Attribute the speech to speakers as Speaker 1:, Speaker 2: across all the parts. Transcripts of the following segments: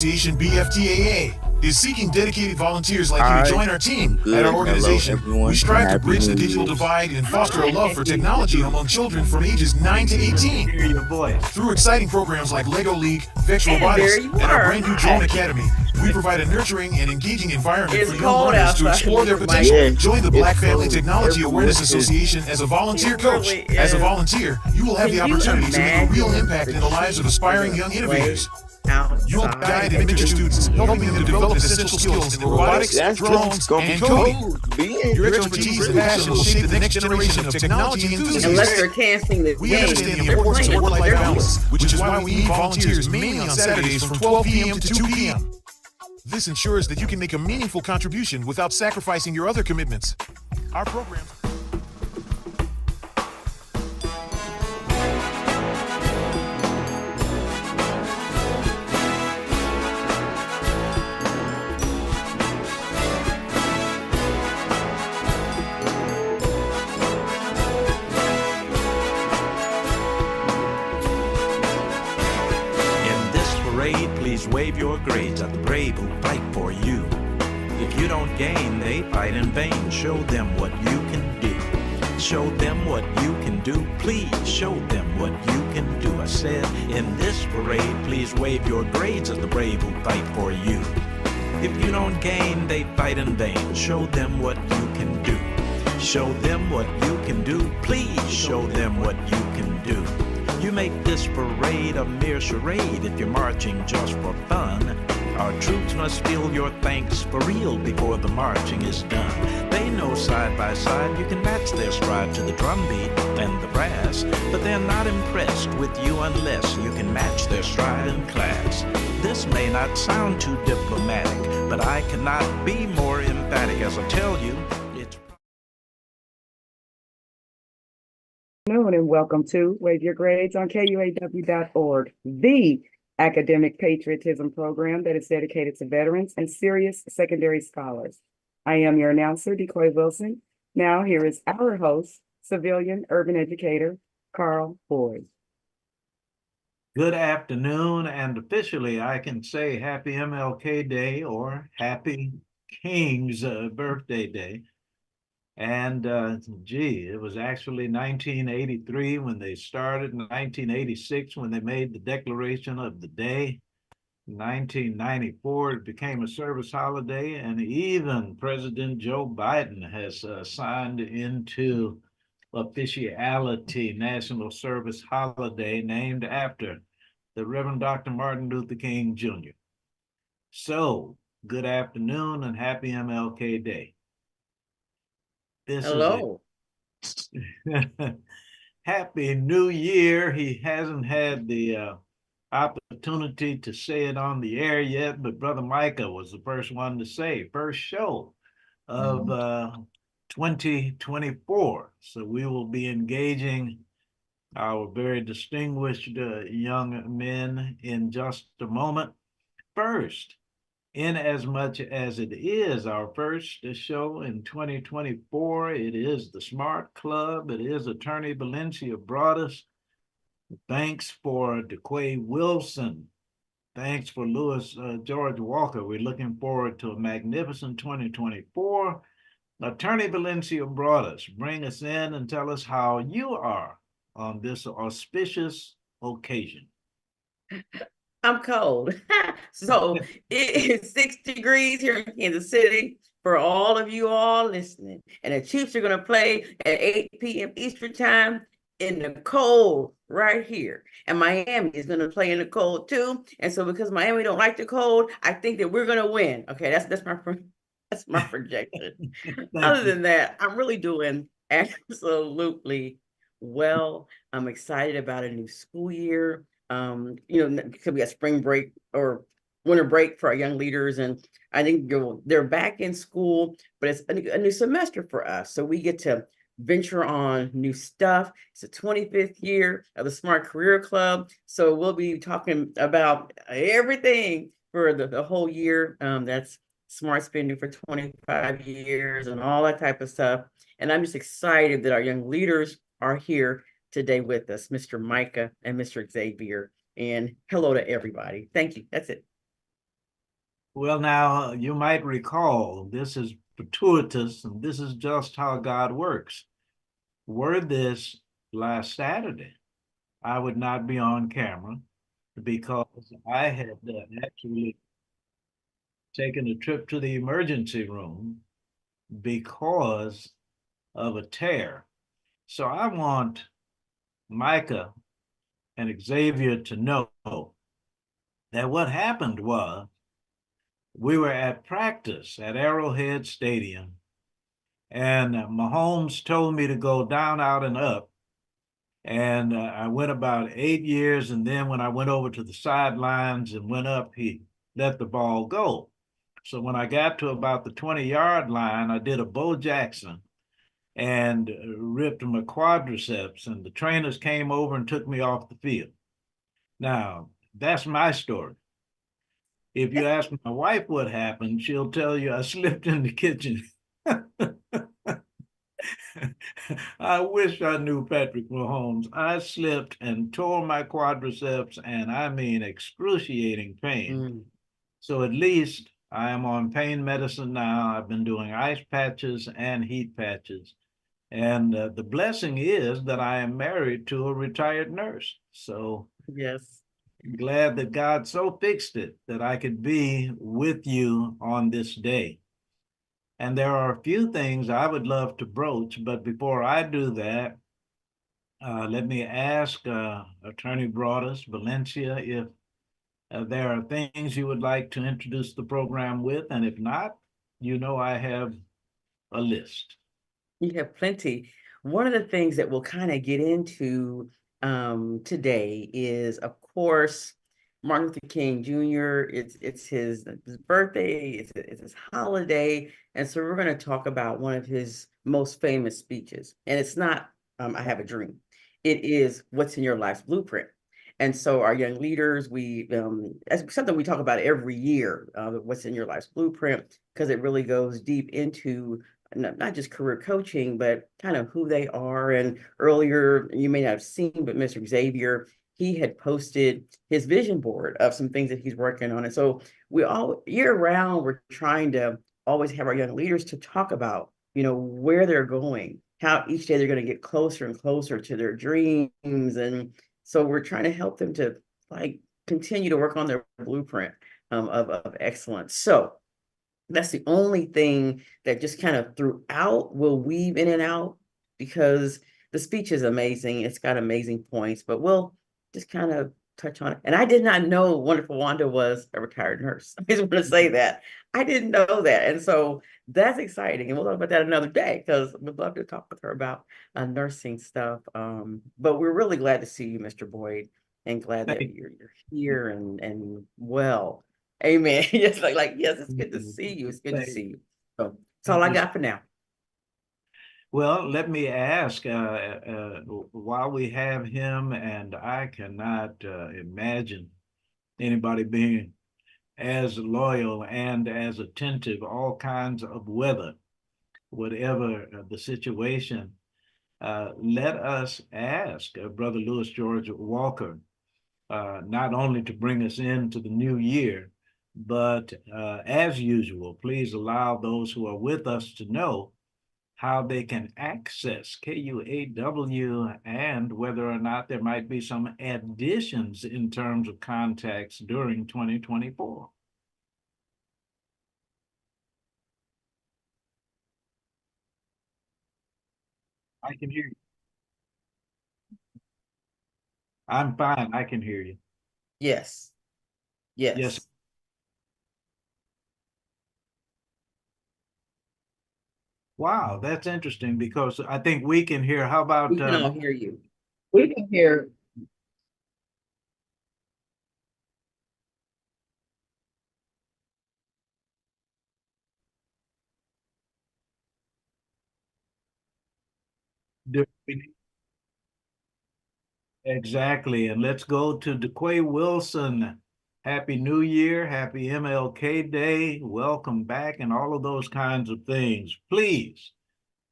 Speaker 1: Association BFTAA is seeking dedicated volunteers like you to join our team. At our organization, we strive to bridge the digital divide and foster a love for technology among children from ages 9 to 18.
Speaker 2: Hear your voice.
Speaker 1: Through exciting programs like Lego League, Vex Robotics, and our brand new Drone Academy, we provide a nurturing and engaging environment for young learners to explore their potential. Join the Black Family Technology Awareness Association as a volunteer coach. As a volunteer, you will have the opportunity to make a real impact in the lives of aspiring young innovators. You'll guide and mentor students, helping them to develop essential skills in robotics, drones, and coding. Your expertise and passion will shape the next generation of technology enthusiasts.
Speaker 3: Unless they're canceling the
Speaker 1: We
Speaker 3: game,
Speaker 1: understand the importance of work-life balance, which is why we need volunteers mainly on Saturdays from 12 p.m. to 2 p.m. This ensures that you can make a meaningful contribution without sacrificing your other commitments. Our programs.
Speaker 2: Wave your grades at the brave who fight for you. If you don't gain, they fight in vain. Show them what you can do. Show them what you can do. Please show them what you can do. I said, in this parade, please wave your grades at the brave who fight for you. If you don't gain, they fight in vain. Show them what you can do. Show them what you can do. Please show them what you can do. You make this parade a mere charade if you're marching just for fun. Our troops must feel your thanks for real before the marching is done. They know side by side you can match their stride to the drum beat and the brass, but they're not impressed with you unless you can match their stride in class. This may not sound too diplomatic, but I cannot be more emphatic as I tell you.
Speaker 4: And welcome to Wave Your Grades on KUAW.org, the academic patriotism program that is dedicated to veterans and serious secondary scholars. I am your announcer, Decoy Wilson. Now here is our host, civilian urban educator, Carl Boyd.
Speaker 2: Good afternoon, and officially I can say happy MLK Day or happy King's birthday day. And it was actually 1983 when they started, 1986 when they made the declaration of the day. In 1994, it became a service holiday, and even President Joe Biden has signed into officiality National Service Holiday named after the Reverend Dr. Martin Luther King Jr. So, good afternoon and happy MLK Day.
Speaker 3: Hello.
Speaker 2: Happy New Year. He hasn't had the opportunity to say it on the air yet, but Brother Micah was the first one to say, first show of 2024. So we will be engaging our very distinguished young men in just a moment. First, in as much as it is our first show in 2024, it is the Smart Club. It is Attorney Valencia Broadus. Thanks for DeQuay Wilson. Thanks for Louis George Walker. We're looking forward to a magnificent 2024. Attorney Valencia Broadus, bring us in and tell us how you are on this auspicious occasion.
Speaker 3: I'm cold. So it is 6 degrees here in Kansas City for all of you all listening. And the Chiefs are going to play at 8 p.m. Eastern time in the cold right here. And Miami is going to play in the cold too. And so because Miami don't like the cold, I think that we're going to win. Okay, that's my projection. Other than that, I'm really doing absolutely well. I'm excited about a new school year. Could be a spring break or winter break for our young leaders. And I think they're back in school, but it's a new semester for us. So we get to venture on new stuff. It's the 25th year of the Smart Career Club. So we'll be talking about everything for the whole year. That's Smart's been doing for 25 years and all that type of stuff. And I'm just excited that our young leaders are here today with us, Mr. Micah and Mr. Xavier. And hello to everybody. Thank you. That's it.
Speaker 2: Well, now you might recall this is fortuitous, and this is just how God works. Were this last Saturday, I would not be on camera because I had actually taken a trip to the emergency room because of a tear. So I want Micah and Xavier to know that what happened was we were at practice at Arrowhead Stadium, and Mahomes told me to go down, out, and up. And I went about 8 years, and then when I went over to the sidelines and went up, he let the ball go. So when I got to about the 20-yard line, I did a Bo Jackson and ripped my quadriceps, and the trainers came over and took me off the field. Now, that's my story. If you ask my wife what happened, she'll tell you I slipped in the kitchen. I wish I knew Patrick Mahomes. I slipped and tore my quadriceps, and I mean excruciating pain.
Speaker 3: Mm.
Speaker 2: So at least I am on pain medicine now. I've been doing ice patches and heat patches. And the blessing is that I am married to a retired nurse. So
Speaker 3: Yes.
Speaker 2: glad that God so fixed it that I could be with you on this day. And there are a few things I would love to broach, but before I do that, let me ask Attorney Broadus Valencia if there are things you would like to introduce the program with, and if not, you know I have a list.
Speaker 3: You have plenty. One of the things that we'll kind of get into today is, of course, Martin Luther King Jr. It's his birthday, it's his holiday, and so we're going to talk about one of his most famous speeches. And it's not I Have a Dream. It is What's in Your Life's Blueprint. And so our young leaders, as something we talk about every year, What's in Your Life's Blueprint, because it really goes deep into not just career coaching, but kind of who they are. And earlier, you may not have seen, but Mr. Xavier, he had posted his vision board of some things that he's working on. And so we all year round, we're trying to always have our young leaders to talk about, where they're going, how each day they're going to get closer and closer to their dreams. And so we're trying to help them to continue to work on their blueprint of excellence. So that's the only thing that just kind of throughout will weave in and out, because the speech is amazing. It's got amazing points, but we'll just kind of touch on it. And I did not know Wonderful Wanda was a retired nurse. I just want to say that. I didn't know that. And so that's exciting. And we'll talk about that another day, because we'd love to talk with her about nursing stuff. But we're really glad to see you, Mr. Boyd, and glad that you're here and well. Amen. Yes, yes, it's good to see you. It's good to see you. So that's all I got for now.
Speaker 2: Well, let me ask, while we have him, and I cannot imagine anybody being as loyal and as attentive, all kinds of weather, whatever the situation, let us ask Brother Louis George Walker, not only to bring us into the new year, but as usual, please allow those who are with us to know how they can access KUAW and whether or not there might be some additions in terms of contacts during 2024. I can hear you. I'm fine. I can hear you.
Speaker 3: Yes. Yes.
Speaker 2: Yes. Wow, that's interesting, because I think we can hear. How about
Speaker 3: we can all hear you?
Speaker 4: We can hear.
Speaker 2: Exactly. And let's go to DeQuay Wilson. Happy New Year. Happy MLK Day. Welcome back, and all of those kinds of things. Please,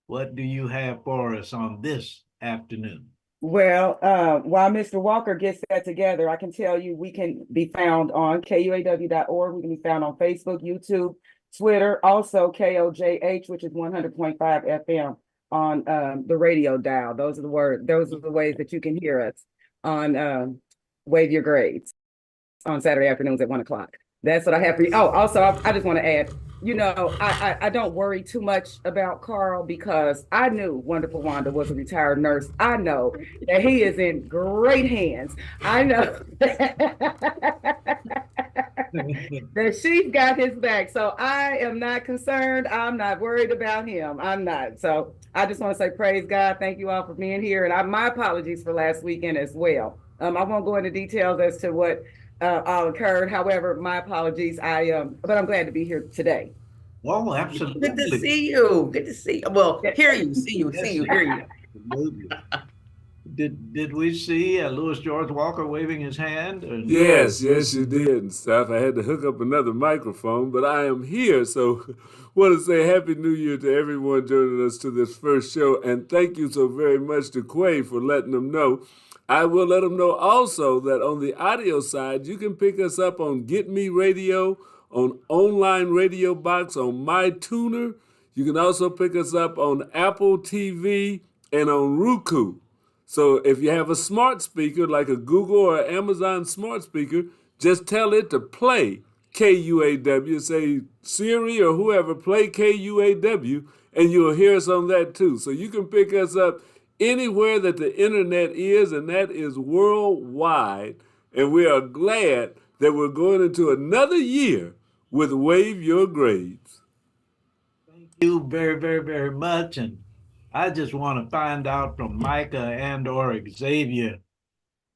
Speaker 2: what do you have for us on this afternoon?
Speaker 4: Well, while Mr. Walker gets that together, I can tell you we can be found on KUAW.org. We can be found on Facebook, YouTube, Twitter, also KOJH, which is 100.5 FM on the radio dial. Those are the ways that you can hear us on Wave Your Grades on Saturday afternoons at 1 o'clock. That's what I have for you. Oh, also, I just want to add, I don't worry too much about Carl because I knew Wonderful Wanda was a retired nurse. I know that he is in great hands. I know that she's got his back. So I am not concerned. I'm not worried about him. I'm not. So I just want to say praise God. Thank you all for being here. And my apologies for last weekend as well. I won't go into details as to what all occurred. However, my apologies. But I'm glad to be here today.
Speaker 5: Well, absolutely.
Speaker 3: Good to see you. Good to see you. Well, hear you, see you, see you, hear you.
Speaker 5: Absolutely. Did we see Louis George Walker waving his hand?
Speaker 6: Yes, you did and stuff. I had to hook up another microphone, but I am here. So want to say Happy New Year to everyone joining us to this first show. And thank you so very much to KUAW for letting them know. I will let them know also that on the audio side, you can pick us up on Get Me Radio, on Online Radio Box, on MyTuner. You can also pick us up on Apple TV and on Roku. So if you have a smart speaker like a Google or Amazon smart speaker, just tell it to play KUAW. Say Siri or whoever, play KUAW, and you'll hear us on that too. So you can pick us up anywhere that the internet is, and that is worldwide. And we are glad that we're going into another year with Wave Your Grades.
Speaker 5: Thank you very, very, very much. And I just want to find out from Micah and or Xavier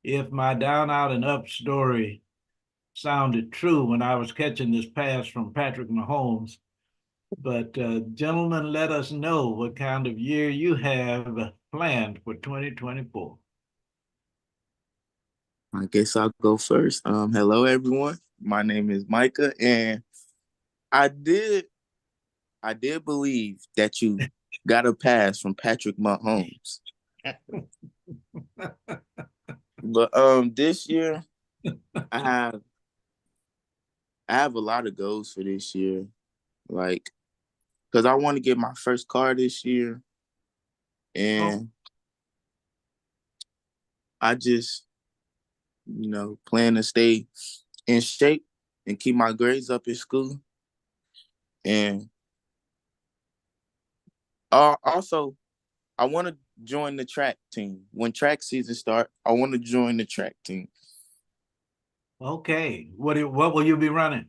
Speaker 5: if my down, out, and up story sounded true when I was catching this pass from Patrick Mahomes. But gentlemen, let us know what kind of year you have planned for 2024.
Speaker 7: I guess I'll go first. Hello, everyone. My name is Micah, and I did believe that you got a pass from Patrick Mahomes. But this year, I have a lot of goals for this year, like because I want to get my first car this year, and I just plan to stay in shape and keep my grades up at school. And also, I want to join the track team. When track season starts, I want to join the track team.
Speaker 5: Okay. What will you be running?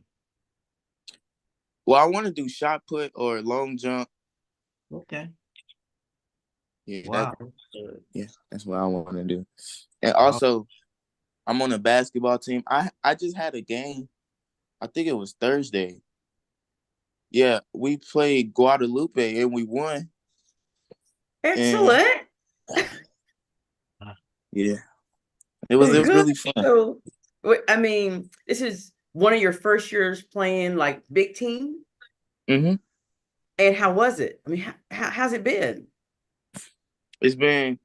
Speaker 7: Well, I want to do shot put or long jump.
Speaker 5: Okay.
Speaker 7: Yeah,
Speaker 5: wow.
Speaker 7: That's what I want to do. And also, I'm on a basketball team. I just had a game. I think it was Thursday. Yeah, we played Guadalupe and we won.
Speaker 3: Excellent.
Speaker 7: Yeah, it was really fun.
Speaker 3: So, I mean, this is one of your first years playing like big team.
Speaker 7: Mm-hmm.
Speaker 3: And how was it? I mean, how's it been?
Speaker 7: It's been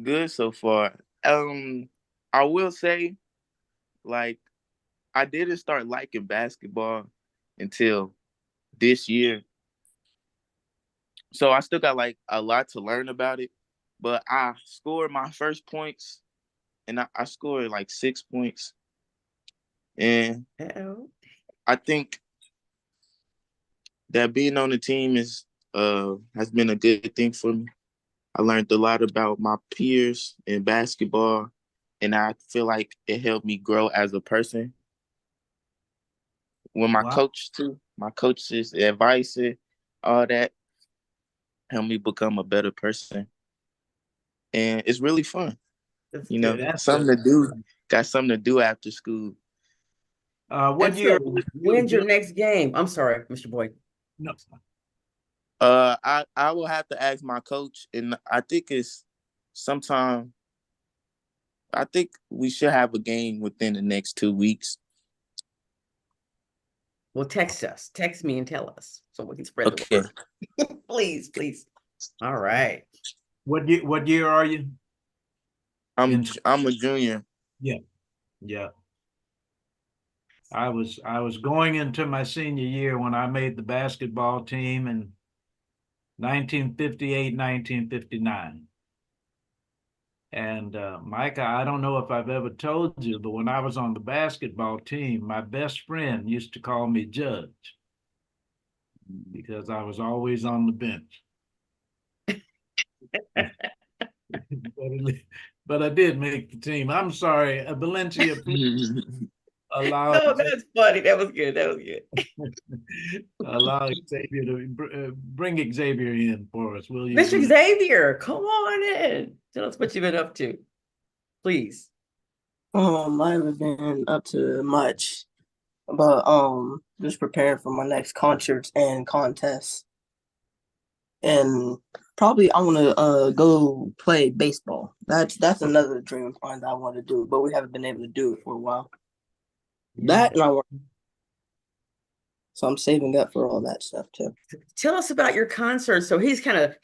Speaker 7: good so far. I will say, like, I didn't start liking basketball until this year. So I still got like a lot to learn about it. But I scored my first points, and I scored like 6 points. And I think that being on the team has been a good thing for me. I learned a lot about my peers in basketball, and I feel like it helped me grow as a person. When my coach's advice, all that helped me become a better person. And it's really fun. Something to do. Got something to do after school.
Speaker 5: What year?
Speaker 3: When's your next game? I'm sorry, Mr. Boyd.
Speaker 5: No.
Speaker 7: I will have to ask my coach, and I think it's sometime. I think we should have a game within the next 2 weeks.
Speaker 3: Well, text us. Text me and tell us so we can spread the word. Please. All right.
Speaker 5: What year are you?
Speaker 7: I'm a junior.
Speaker 5: Yeah, yeah. I was going into my senior year when I made the basketball team in 1958, 1959. And Micah, I don't know if I've ever told you, but when I was on the basketball team, my best friend used to call me Judge because I was always on the bench. but I did make the team. I'm sorry, Valencia, please allow
Speaker 3: No, that's funny. That was good. That was good.
Speaker 5: allow Xavier to bring Xavier in for us, will you?
Speaker 3: Mr. Xavier, come on in. Tell us what you've been up to, please.
Speaker 8: I haven't been up to much, but just preparing for my next concerts and contests. And probably I want to go play baseball. That's another dream of mine that I want to do, but we haven't been able to do it for a while. That and I want, so I'm saving up for all that stuff too.
Speaker 3: Tell us about your concert. So he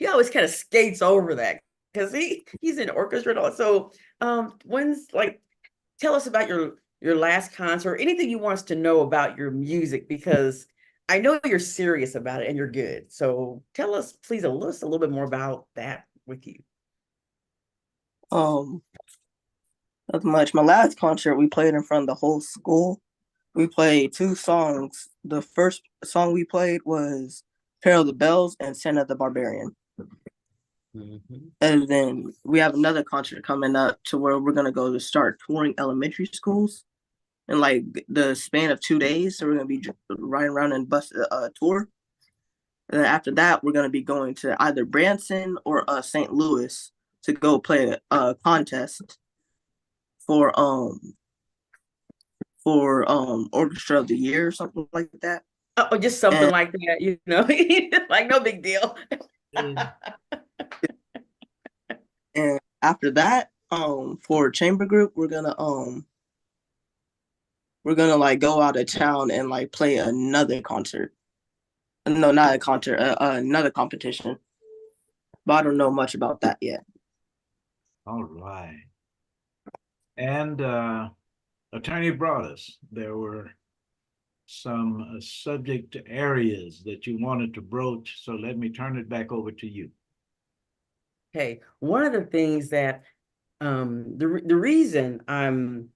Speaker 3: always kind of skates over that because he's in orchestra and all. So tell us about your last concert, anything you want us to know about your music, because I know you're serious about it and you're good. So tell us, please, a little bit more about that with you.
Speaker 8: Not much. My last concert, we played in front of the whole school. We played 2 songs. The first song we played was Carol of the Bells and Santa the Barbarian. Mm-hmm. And then we have another concert coming up to where we're going to go to start touring elementary schools in like the span of 2 days. So we're going to be riding around and bus tour. And then after that, we're going to be going to either Branson or St. Louis to go play a contest for Orchestra of the Year or something like that.
Speaker 3: Oh, just something like that, you know, like no big deal.
Speaker 8: And after that, for chamber group, we're gonna like go out of town and like play another concert. No, not a concert, another competition. But I don't know much about that yet.
Speaker 5: All right. And Attorney Broadus, there were some subject areas that you wanted to broach, so let me turn it back over to you.
Speaker 3: Okay, one of the things that the reason I'm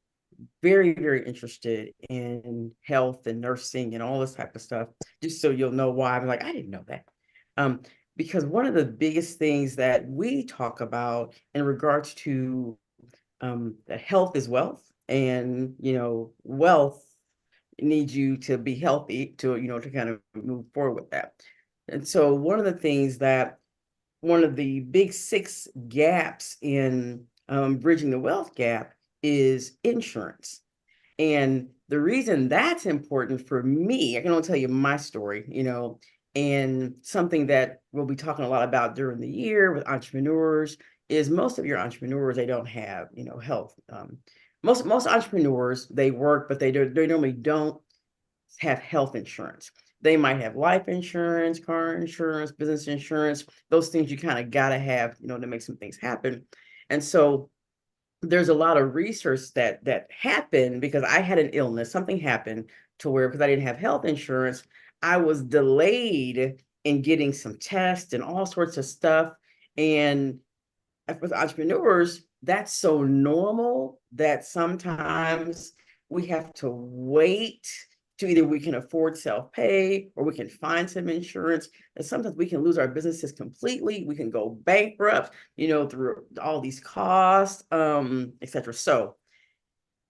Speaker 3: very, very interested in health and nursing and all this type of stuff, just so you'll know why I'm like, I didn't know that. Because one of the biggest things that we talk about in regards to that health is wealth, and wealth needs you to be healthy to to kind of move forward with that. And so one of the big 6 gaps in bridging the wealth gap is insurance. And the reason that's important for me, I can only tell you my story, and something that we'll be talking a lot about during the year with entrepreneurs is most of your entrepreneurs, they don't have, health. Most entrepreneurs, they work, but they normally don't have health insurance. They might have life insurance, car insurance, business insurance, those things you kind of got to have, to make some things happen. And so there's a lot of research that happened because I had an illness, something happened to where, because I didn't have health insurance, I was delayed in getting some tests and all sorts of stuff. And with entrepreneurs, that's so normal that sometimes we have to wait to either we can afford self-pay or we can find some insurance. And sometimes we can lose our businesses completely. We can go bankrupt, through all these costs, etc. So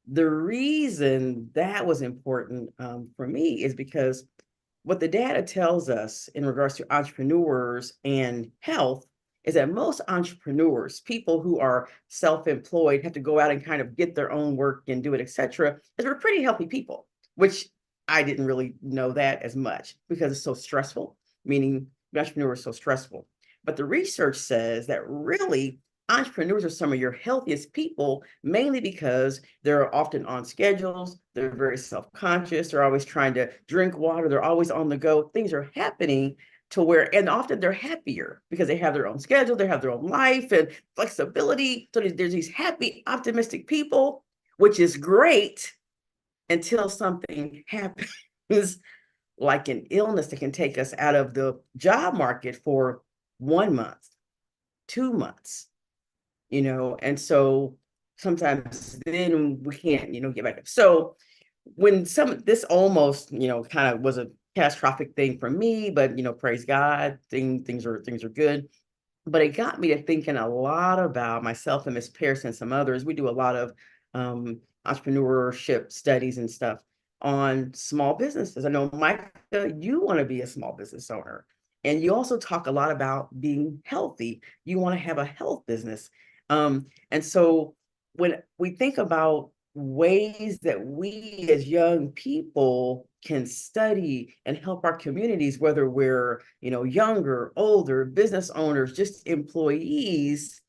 Speaker 3: the reason that was important for me is because what the data tells us in regards to entrepreneurs and health is that most entrepreneurs, people who are self-employed, have to go out and kind of get their own work and do it, etc., is we're pretty healthy people, which I didn't really know that as much because it's so stressful, meaning the entrepreneur is so stressful. But the research says that really entrepreneurs are some of your healthiest people, mainly because they're often on schedules, they're very self-conscious, they're always trying to drink water, they're always on the go, things are happening to where, and often they're happier because they have their own schedule, they have their own life and flexibility. So there's these happy, optimistic people, which is great until something happens, like an illness that can take us out of the job market for 1 month, 2 months, and so sometimes then we can't, get back up. So when this almost, kind of was a catastrophic thing for me, but praise God, things are good. But it got me to thinking a lot about myself and Miss Pearson and some others. We do a lot of entrepreneurship studies and stuff on small businesses. I know, Micah, you want to be a small business owner. And you also talk a lot about being healthy. You want to have a health business. And so when we think about ways that we as young people can study and help our communities, whether we're, younger, older, business owners, just employees,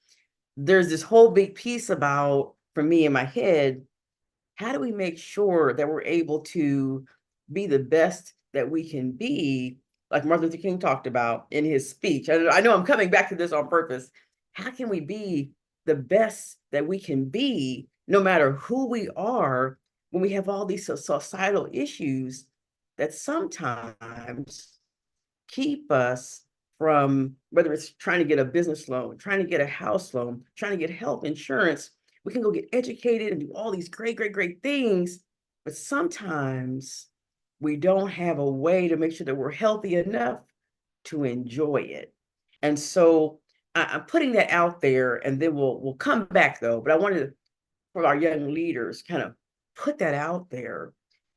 Speaker 3: there's this whole big piece about, for me in my head, how do we make sure that we're able to be the best that we can be, like Martin Luther King talked about in his speech. I know I'm coming back to this on purpose. How can we be the best that we can be, no matter who we are, when we have all these societal issues that sometimes keep us from, whether it's trying to get a business loan, trying to get a house loan, trying to get health insurance. We can go get educated and do all these great things, but sometimes we don't have a way to make sure that we're healthy enough to enjoy it. And so I'm putting that out there, and then we'll come back though. But I wanted to, for our young leaders, kind of put that out there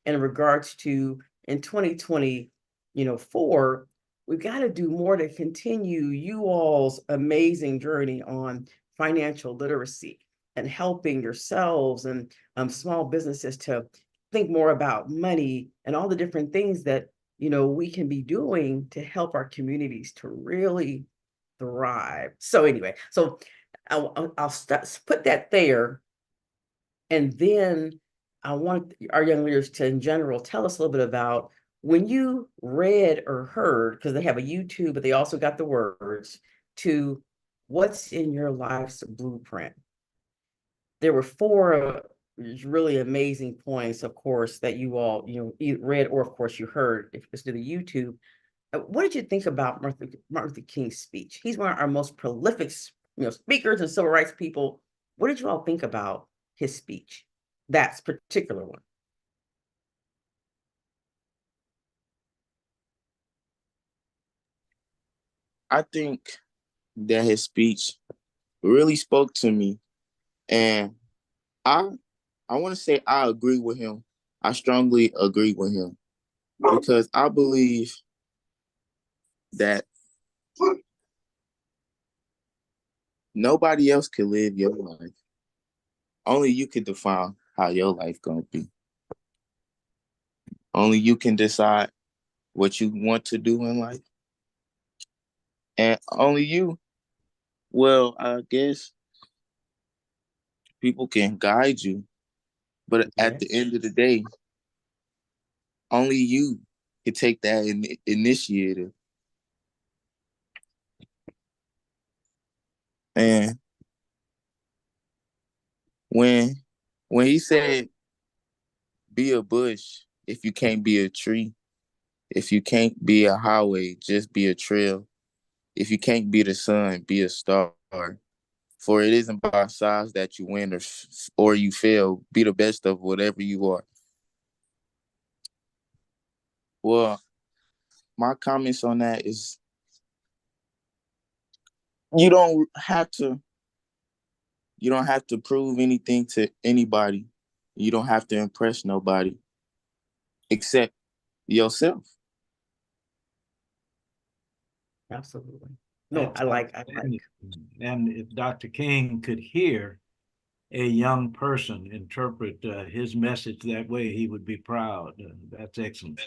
Speaker 3: in regards to, in 2024, we've got to do more to continue you all's amazing journey on financial literacy and helping yourselves and small businesses to think more about money and all the different things that, we can be doing to help our communities to really thrive. So anyway, so I'll put that there. And then I want our young leaders to, in general, tell us a little bit about when you read or heard, because they have a YouTube, but they also got the words, to what's in your life's blueprint. There were 4 really amazing points, of course, that you all, read, or of course you heard if you listen to the YouTube. What did you think about Martin Luther King's speech? He's one of our most prolific, speakers and civil rights people. What did you all think about his speech? That particular one.
Speaker 7: I think that his speech really spoke to me, and I want to say I agree with him. I strongly agree with him because I believe that nobody else can live your life. Only you can define how your life gonna be. Only you can decide what you want to do in life. And only you, well, I guess people can guide you, but at the end of the day, only you can take that initiative. And when he said, be a bush if you can't be a tree, if you can't be a highway, just be a trail. If you can't be the sun, be a star. For it isn't by size that you win or you fail. Be the best of whatever you are. Well, my comments on that is you don't have to prove anything to anybody. You don't have to impress nobody except yourself.
Speaker 3: Absolutely. No, I like.
Speaker 5: And if Dr. King could hear a young person interpret his message that way, he would be proud. That's excellent.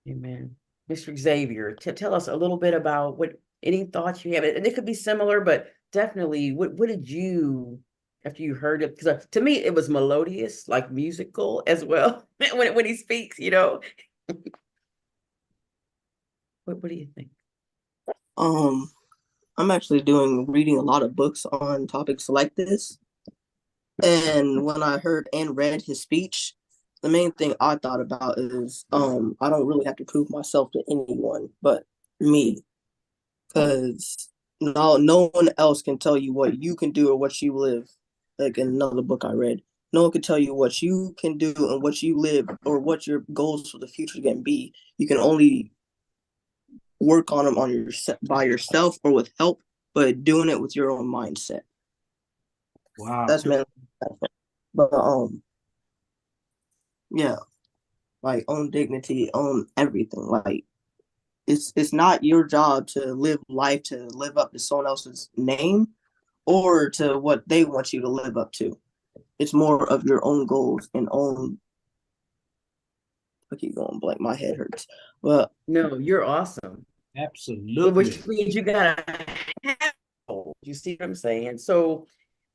Speaker 3: Amen. Mr. Xavier, tell us a little bit about any thoughts you have, and it could be similar, but definitely, what did you, after you heard it? Because to me, it was melodious, like musical as well, when he speaks, What do you think?
Speaker 8: I'm actually reading a lot of books on topics like this. And when I heard and read his speech, the main thing I thought about is I don't really have to prove myself to anyone but me. Because no one else can tell you what you can do or what you live. Like in another book I read, no one can tell you what you can do and what you live or what your goals for the future can be. You can only work on them by yourself or with help, but doing it with your own mindset.
Speaker 5: Wow.
Speaker 8: That's man. But yeah, like own dignity, own everything. Like it's not your job to live life to live up to someone else's name or to what they want you to live up to. It's more of your own goals and own. I keep going blank. My head hurts. But
Speaker 3: No, you're awesome.
Speaker 5: Absolutely.
Speaker 3: Which means you gotta have goals. You see what I'm saying? So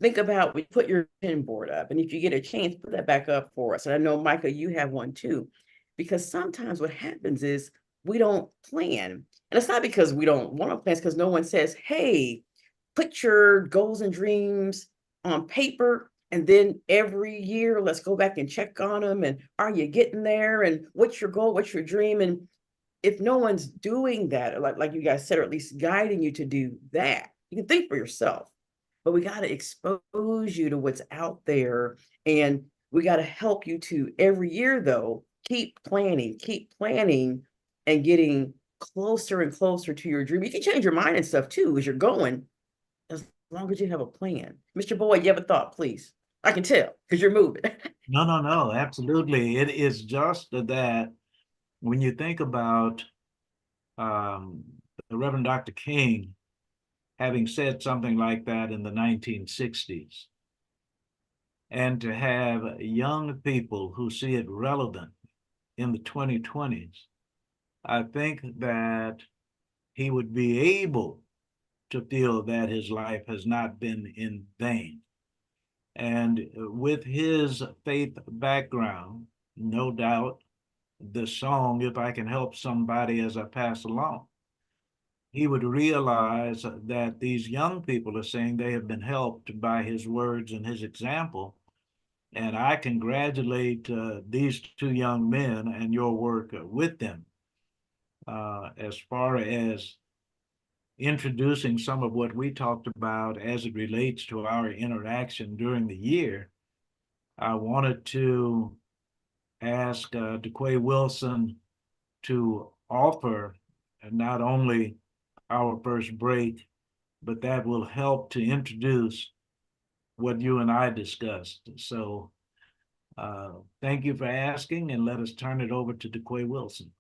Speaker 3: think about when you put your pin board up, and if you get a chance, put that back up for us. And I know, Micah, you have one too, because sometimes what happens is we don't plan. And it's not because we don't want to plan, it's because no one says, hey, put your goals and dreams on paper. And then every year, let's go back and check on them. And are you getting there? And what's your goal? What's your dream? And if no one's doing that, like you guys said, or at least guiding you to do that, you can think for yourself. But we got to expose you to what's out there. And we got to help you to every year, though, keep planning and getting closer and closer to your dream. You can change your mind and stuff too as you're going, as long as you have a plan. Mr. Boyd, you have a thought, please? I can tell because you're moving.
Speaker 5: No, absolutely. It is just that when you think about the Reverend Dr. King having said something like that in the 1960s, and to have young people who see it relevant in the 2020s, I think that he would be able to feel that his life has not been in vain. And with his faith background, no doubt, the song, If I Can Help Somebody As I Pass Along, he would realize that these young people are saying they have been helped by his words and his example. And I congratulate these two young men and your work with them as far as introducing some of what we talked about as it relates to our interaction during the year. I wanted to ask DeQuay Wilson to offer not only our first break, but that will help to introduce what you and I discussed. So thank you for asking, and let us turn it over to DeQuay Wilson.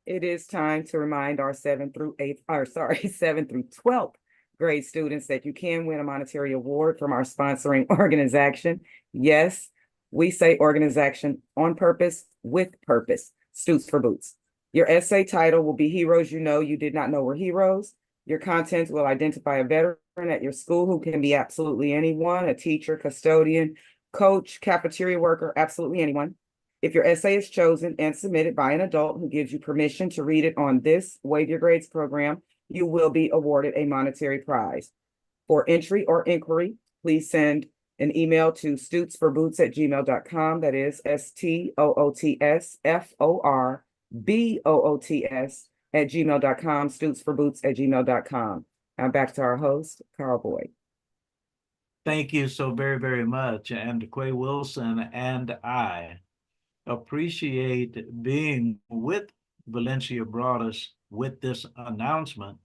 Speaker 4: It is time to remind our 7th through 12th grade students that you can win a monetary award from our sponsoring organization. Yes, we say organization on purpose, with purpose, Stoots for Boots. Your essay title will be Heroes You Know You Did Not Know Were Heroes. Your content will identify a veteran at your school who can be absolutely anyone, a teacher, custodian, coach, cafeteria worker, absolutely anyone. If your essay is chosen and submitted by an adult who gives you permission to read it on this Waive Your Grades program, you will be awarded a monetary prize. For entry or inquiry, please send an email to stootsforboots@gmail.com. That is STOOTSFORBOOTS@gmail.com, stootsforboots@gmail.com. Now back to our host, Carl Boyd.
Speaker 5: Thank you so very, very much. And DeQuay Wilson and I appreciate being with Valencia Broadus with this announcement,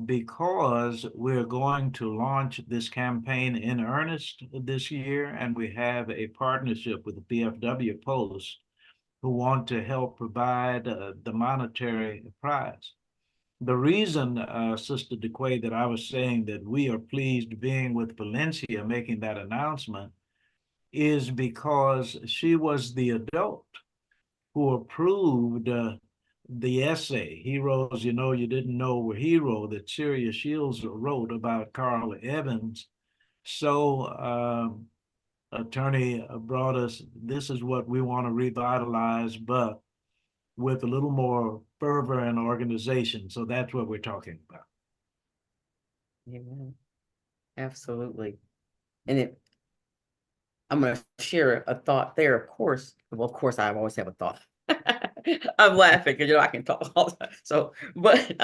Speaker 5: because we're going to launch this campaign in earnest this year, and we have a partnership with the PFW Post who want to help provide the monetary prize. The reason, Sister DeQuay, that I was saying that we are pleased being with Valencia making that announcement is because she was the adult who approved the essay, Heroes You Know You Didn't Know Were Hero, that Syria Shields wrote about Carl Evans. So, Attorney Broadus, this is what we want to revitalize, but with a little more fervor and organization. So that's what we're talking about.
Speaker 3: Yeah, absolutely. And I'm going to share a thought there, of course. Well, of course, I always have a thought. I'm laughing because, I can talk all the time. So, but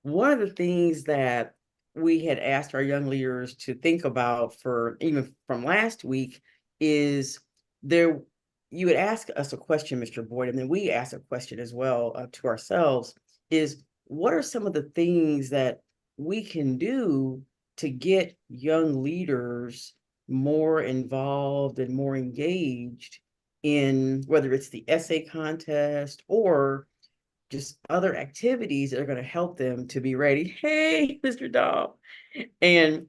Speaker 3: one of the things that we had asked our young leaders to think about for even from last week is you would ask us a question, Mr. Boyd, and then we ask a question as well to ourselves, is what are some of the things that we can do to get young leaders more involved and more engaged in whether it's the essay contest or just other activities that are going to help them to be ready. Hey, Mr. Dog. And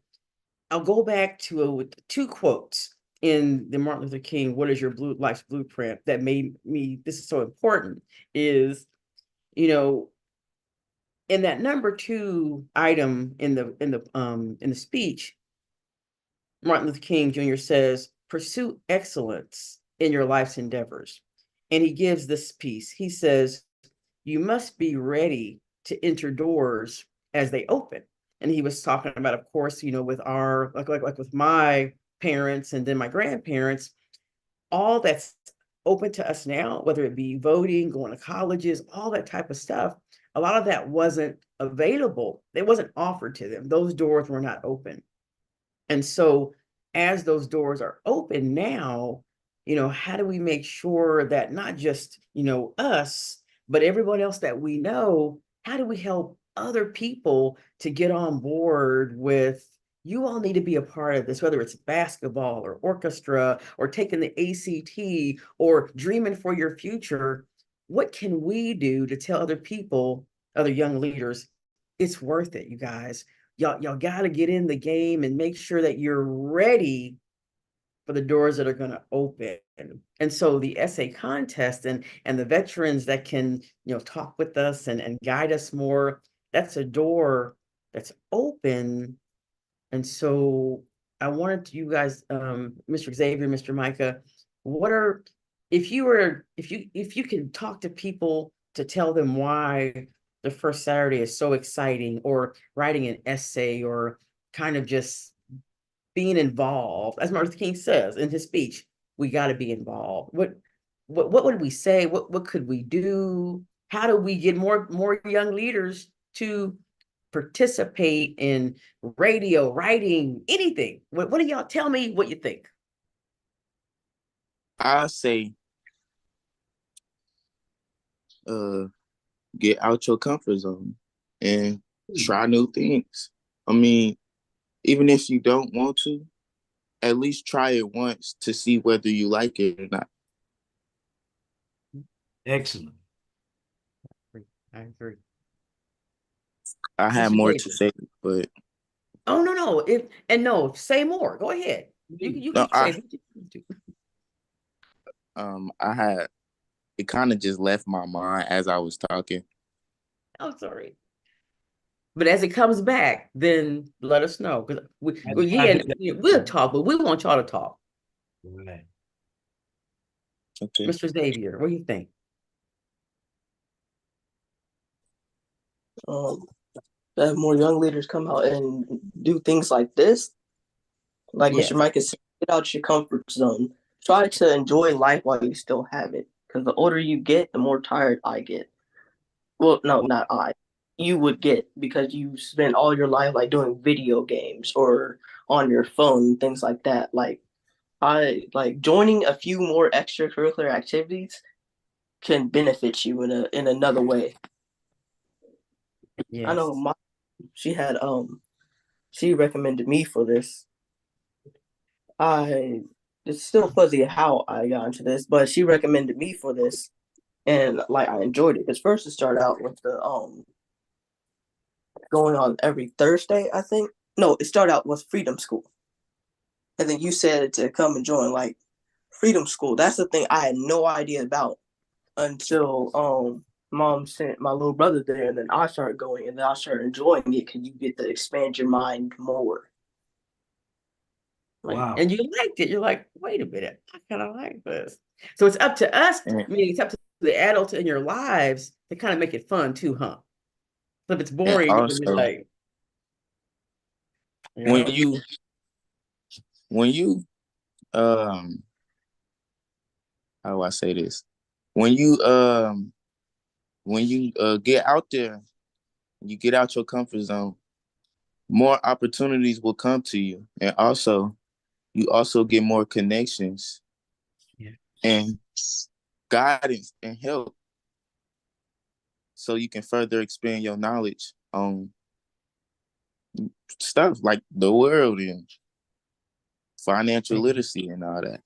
Speaker 3: I'll go back to two quotes in the Martin Luther King, "What is your life's blueprint?" that made me, this is so important, is, in that number 2 item in the speech, Martin Luther King Jr. says, "Pursue excellence in your life's endeavors." And he gives this piece. He says, "You must be ready to enter doors as they open." And he was talking about, of course, with our, like with my parents and then my grandparents, all that's open to us now, whether it be voting, going to colleges, all that type of stuff, a lot of that wasn't available. It wasn't offered to them. Those doors were not open. And so as those doors are open now, how do we make sure that not just, us, but everyone else that we know, how do we help other people to get on board with, you all need to be a part of this, whether it's basketball or orchestra or taking the ACT or dreaming for your future. What can we do to tell other people, other young leaders, it's worth it, you guys? Y'all got to get in the game and make sure that you're ready for the doors that are going to open. And so the essay contest and the veterans that can, talk with us and guide us more, that's a door that's open. And so I wanted you guys, Mr. Xavier, Mr. Micah, if you can talk to people to tell them why the first Saturday is so exciting, or writing an essay, or kind of just being involved, as Martin Luther King says in his speech, we got to be involved. What would we say? What could we do? How do we get more young leaders to participate in radio, writing, anything? What do y'all tell me what you think?
Speaker 7: I say, get out your comfort zone and try new things. I mean, even if you don't want to, at least try it once to see whether you like it or not.
Speaker 5: Excellent.
Speaker 3: I agree.
Speaker 7: I have more to say, but
Speaker 3: oh no, say more. Go ahead. You
Speaker 7: no,
Speaker 3: keep saying.
Speaker 7: I had, it kind of just left my mind as I was talking.
Speaker 3: I'm sorry. But as it comes back, then let us know. Because we'll talk, but we want y'all to talk.
Speaker 5: Right.
Speaker 7: Okay.
Speaker 3: Mr. Xavier, what do you think?
Speaker 8: That more young leaders come out and do things like this. Like
Speaker 3: Yes.
Speaker 8: Mr. Micah said, get out your comfort zone. Try to enjoy life while you still have it. Because the older you get, the more tired I get. Well, no, not I. You would get, because you spend all your life like doing video games or on your phone, things like that. Like I like joining a few more extracurricular activities can benefit you in another way.
Speaker 3: Yes.
Speaker 8: I know she recommended me for this. It's still fuzzy how I got into this, but she recommended me for this, and like I enjoyed it. Because first it started out with the going on every Thursday, I think. No, it started out with Freedom School, and then you said to come and join like Freedom School. That's the thing I had no idea about until mom sent my little brother there, and then I started going, and then I started enjoying it because you get to expand your mind more.
Speaker 5: Wow.
Speaker 3: And you liked it. You're like, wait a minute, I kind of like this. So it's up to us. I mean, it's up to the adults in your lives to kind of make it fun too, huh? So if it's
Speaker 7: And
Speaker 3: boring, you can be
Speaker 7: also,
Speaker 3: like,
Speaker 7: when you um how do I say this? When you get out there, you get out your comfort zone, more opportunities will come to you. And also you also get more connections and guidance and help so you can further expand your knowledge on stuff like the world and financial literacy and all that.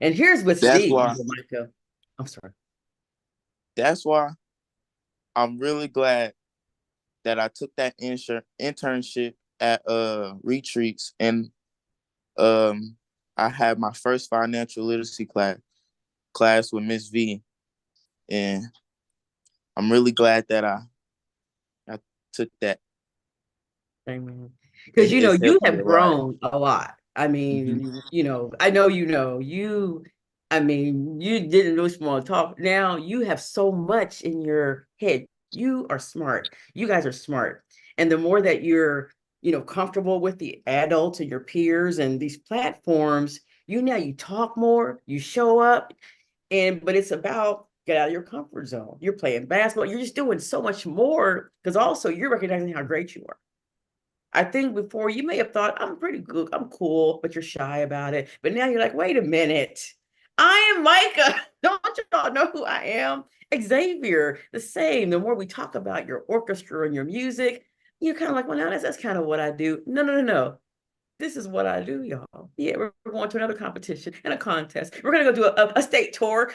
Speaker 3: And here's what's
Speaker 7: That's
Speaker 3: deep,
Speaker 7: why
Speaker 3: Micah. I'm sorry.
Speaker 7: that's why I'm really glad that I took that internship at retreats, and I had my first financial literacy class with Miss V, and I'm really glad that I took that.
Speaker 3: Amen. Because
Speaker 7: It's
Speaker 3: you
Speaker 7: helped me
Speaker 3: have
Speaker 7: a lot.
Speaker 3: grown a lot. I mean,
Speaker 7: Mhm.
Speaker 3: I know you. I mean, you didn't know small talk. Now you have so much in your head. You are smart. You guys are smart. And the more that you're, comfortable with the adults and your peers and these platforms, you talk more, you show up, but it's about get out of your comfort zone. You're playing basketball. You're just doing so much more because also you're recognizing how great you are. I think before you may have thought, I'm pretty good, I'm cool, but you're shy about it. But now you're like, wait a minute. I am Micah. Don't you all know who I am? Xavier, the same. The more we talk about your orchestra and your music, you're kind of like, well, now that's kind of what I do. No, no, no, no. This is what I do, y'all. Yeah, we're going to another competition and a contest. We're going to go do a state tour.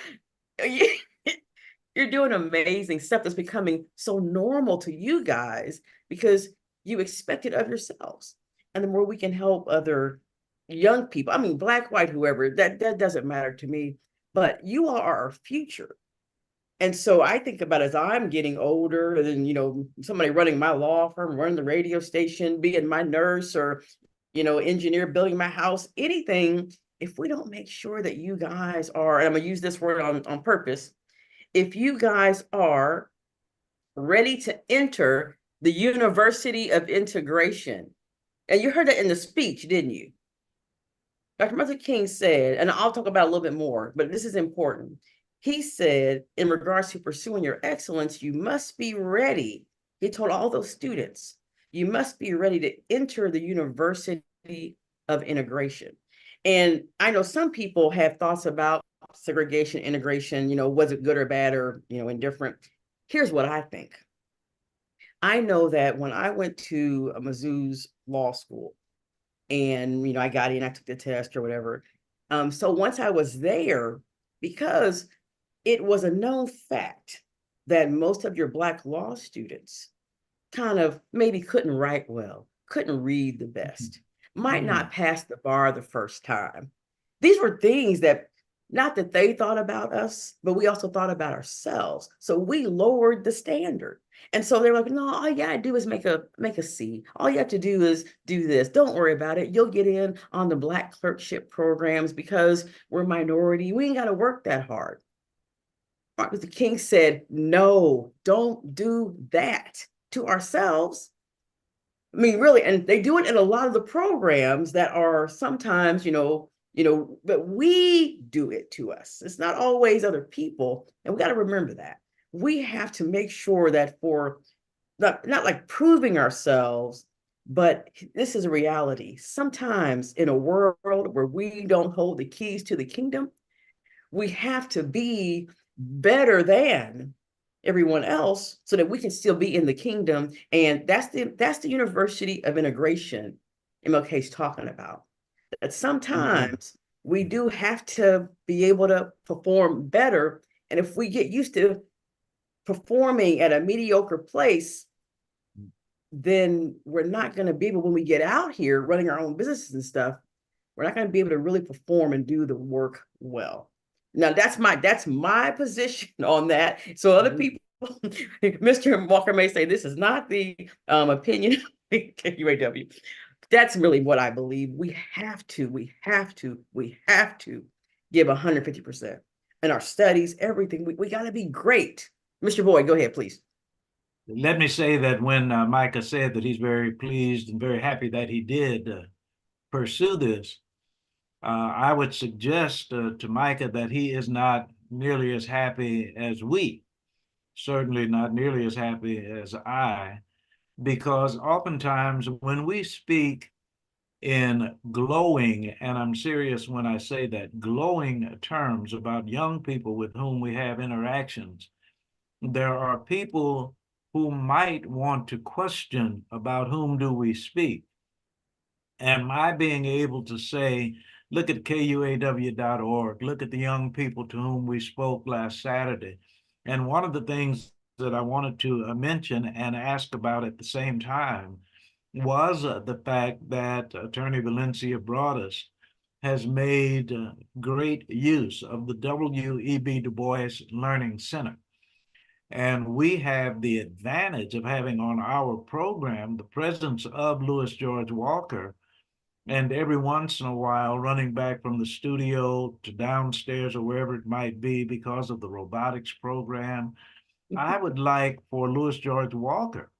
Speaker 3: You're doing amazing stuff that's becoming so normal to you guys because you expect it of yourselves. And the more we can help other young people, I mean, black, white, whoever, that doesn't matter to me, but you all are our future. And so I think about as I'm getting older, and then, somebody running my law firm, running the radio station, being my nurse or, engineer, building my house, anything, if we don't make sure that you guys are, and I'm gonna use this word on purpose, if you guys are ready to enter the University of Integration, and you heard that in the speech, didn't you? Dr. Martin King said, and I'll talk about it a little bit more, but this is important. He said, in regards to pursuing your excellence, you must be ready. He told all those students, you must be ready to enter the University of Integration. And I know some people have thoughts about segregation, integration, was it good or bad or, indifferent? Here's what I think. I know that when I went to Mizzou's law school and, I got in, I took the test or whatever. So once I was there, because it was a known fact that most of your Black law students kind of maybe couldn't write well, couldn't read the best, might not pass the bar the first time. These were things that, not that they thought about us, but we also thought about ourselves. So we lowered the standard. And so they're like, no, all you gotta do is make a C. All you have to do is do this. Don't worry about it. You'll get in on the Black clerkship programs because we're minority. We ain't gotta work that hard. Martin Luther King said, no, don't do that to ourselves. I mean, really, and they do it in a lot of the programs that are sometimes, but we do it to us. It's not always other people. And we got to remember that. We have to make sure that for not like proving ourselves, but this is a reality. Sometimes in a world where we don't hold the keys to the kingdom, we have to be better than everyone else so that we can still be in the kingdom. And that's the University of Integration MLK's talking about. That sometimes we do have to be able to perform better. And if we get used to performing at a mediocre place, then we're not going to be able, when we get out here running our own businesses and stuff, we're not going to be able to really perform and do the work well. Now that's my position on that. So other people, Mr. Walker may say this is not the opinion of KUAW. That's really what I believe. We have to give 150%. and our studies, everything. We got to be great. Mr. Boyd, go ahead, please.
Speaker 5: Let me say that when Micah said that he's very pleased and very happy that he did pursue this, I would suggest to Micah that he is not nearly as happy as we, certainly not nearly as happy as I, because oftentimes when we speak in glowing, and I'm serious when I say that, glowing terms about young people with whom we have interactions, there are people who might want to question about whom do we speak. And my being able to say, look at KUAW.org, look at the young people to whom we spoke last Saturday. And one of the things that I wanted to mention and ask about at the same time was the fact that Attorney Valencia Broadus has made great use of the W.E.B. Du Bois Learning Center. And we have the advantage of having on our program the presence of Louis George Walker, and every once in a while running back from the studio to downstairs or wherever it might be because of the robotics program. I would like for Louis George Walker